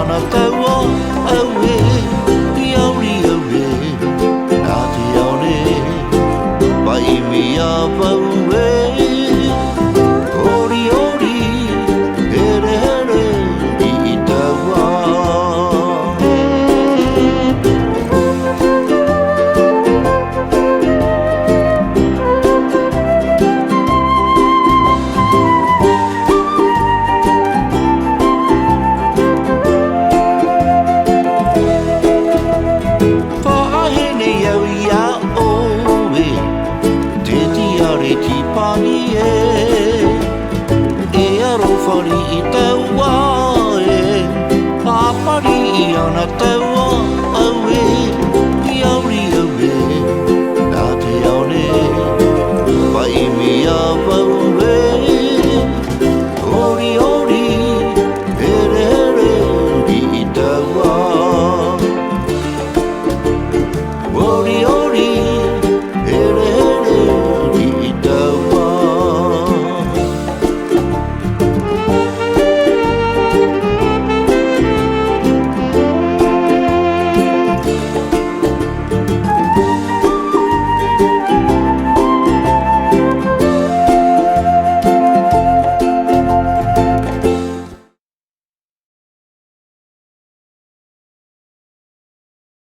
na te wo awe yauri awe na te aone pai mi a paue ori ori here here I tawa E aro fari I te ua e a pari I ana te